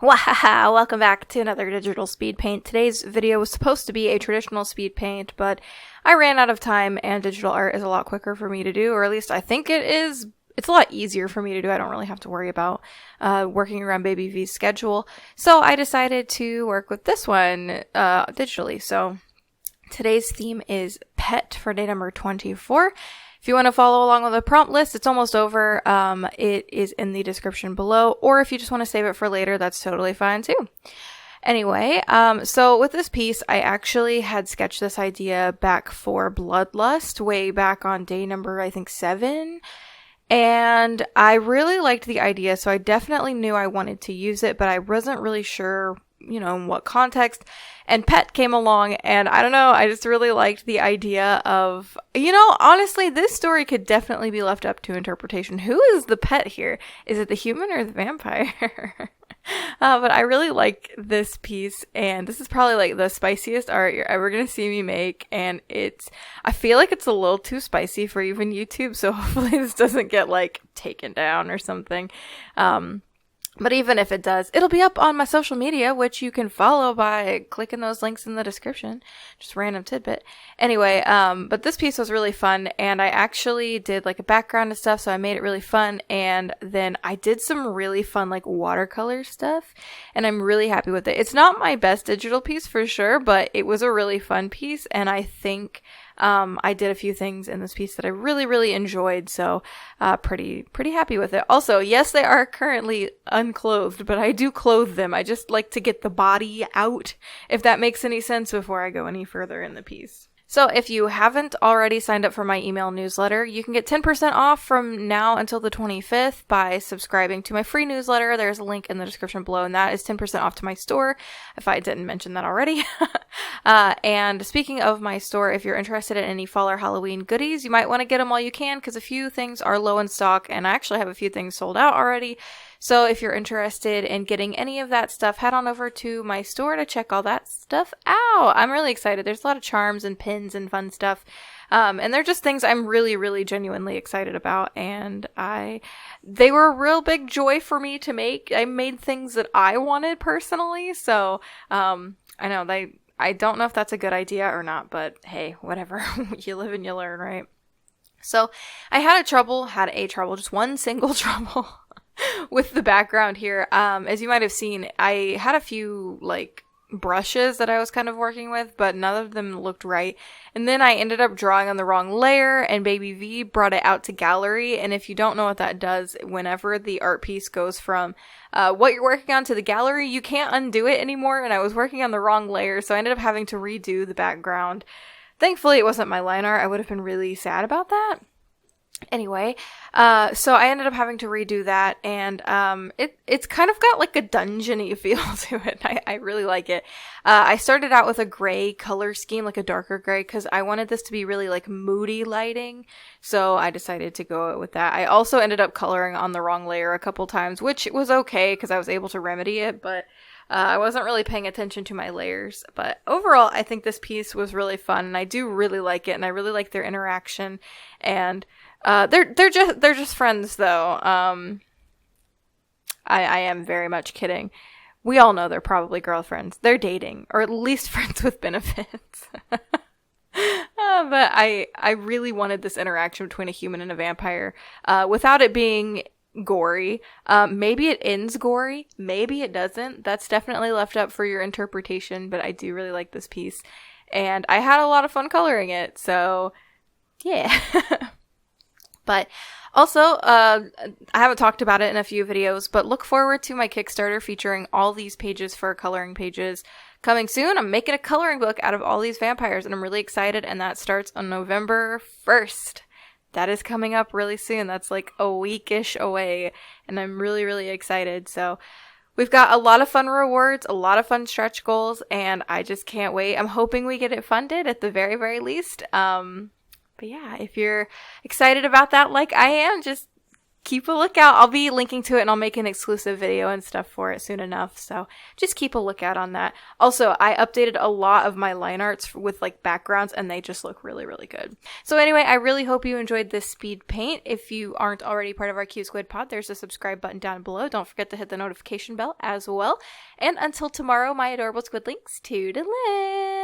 Wahaha! Welcome back to another digital speed paint. Today's video was supposed to be a traditional speed paint, but I ran out of time and digital art is a lot quicker for me to do, or at least I think it is. It's a lot easier for me to do. I don't really have to worry about working around Baby V's schedule. So I decided to work with this one digitally. So today's theme is Pet for day number 24. If you want to follow along with the prompt list, it's almost over. It is in the description below, or if you just want to save it for later, that's totally fine too. Anyway, so with this piece, I actually had sketched this idea back for Bloodlust, way back on day number, I think 7. And I really liked the idea, so I definitely knew I wanted to use it, but I wasn't really sure, in what context. And Pet came along, and I don't know, I just really liked the idea of, honestly, this story could definitely be left up to interpretation. Who is the pet here? Is it the human or the vampire? But I really like this piece, and this is probably like the spiciest art you're ever gonna see me make, and I feel like it's a little too spicy for even YouTube, so hopefully this doesn't get taken down or something. But even if it does, it'll be up on my social media, which you can follow by clicking those links in the description. Just random tidbit. Anyway, but this piece was really fun, and I actually did a background and stuff, so I made it really fun, and then I did some really fun watercolor stuff, and I'm really happy with it. It's not my best digital piece for sure, but it was a really fun piece, and I think I did a few things in this piece that I really, really enjoyed, so pretty happy with it. Also, yes, they are currently unclothed, but I do clothe them. I just like to get the body out, if that makes any sense, before I go any further in the piece. So if you haven't already signed up for my email newsletter, you can get 10% off from now until the 25th by subscribing to my free newsletter. There's a link in the description below, and that is 10% off to my store, if I didn't mention that already. And speaking of my store, if you're interested in any fall or Halloween goodies, you might want to get them while you can, because a few things are low in stock, and I actually have a few things sold out already. So if you're interested in getting any of that stuff, head on over to my store to check all that stuff out. I'm really excited. There's a lot of charms and pins and fun stuff. And they're just things I'm really, really genuinely excited about. And they were a real big joy for me to make. I made things that I wanted personally. So, I know I don't know if that's a good idea or not, but hey, whatever. You live and you learn, right? So I had just one single trouble with the background here. As you might have seen, I had a few brushes that I was kind of working with, but none of them looked right. And then I ended up drawing on the wrong layer, and Baby V brought it out to gallery. And if you don't know what that does, whenever the art piece goes from what you're working on to the gallery, you can't undo it anymore. And I was working on the wrong layer, so I ended up having to redo the background. Thankfully, it wasn't my line art. I would have been really sad about that. Anyway, so I ended up having to redo that, and it's kind of got a dungeon-y feel to it. I really like it. I started out with a gray color scheme, a darker gray, because I wanted this to be really moody lighting, so I decided to go with that. I also ended up coloring on the wrong layer a couple times, which was okay, because I was able to remedy it, but I wasn't really paying attention to my layers. But overall, I think this piece was really fun, and I do really like it, and I really like their interaction, and they're just friends though. I am very much kidding. We all know they're probably girlfriends. They're dating, or at least friends with benefits. But I really wanted this interaction between a human and a vampire, without it being gory. Maybe it ends gory, maybe it doesn't. That's definitely left up for your interpretation, but I do really like this piece, and I had a lot of fun coloring it, so yeah. But also, I haven't talked about it in a few videos, but look forward to my Kickstarter featuring all these pages for coloring pages coming soon. I'm making a coloring book out of all these vampires, and I'm really excited, and that starts on November 1st. That is coming up really soon. That's a week-ish away, and I'm really, really excited. So we've got a lot of fun rewards, a lot of fun stretch goals, and I just can't wait. I'm hoping we get it funded at the very, very least. But yeah, if you're excited about that like I am, just keep a lookout. I'll be linking to it and I'll make an exclusive video and stuff for it soon enough. So just keep a lookout on that. Also, I updated a lot of my line arts with like backgrounds and they just look really, really good. So anyway, I really hope you enjoyed this speed paint. If you aren't already part of our Q Squid pod, there's a subscribe button down below. Don't forget to hit the notification bell as well. And until tomorrow, my adorable squidlings, toodaloo!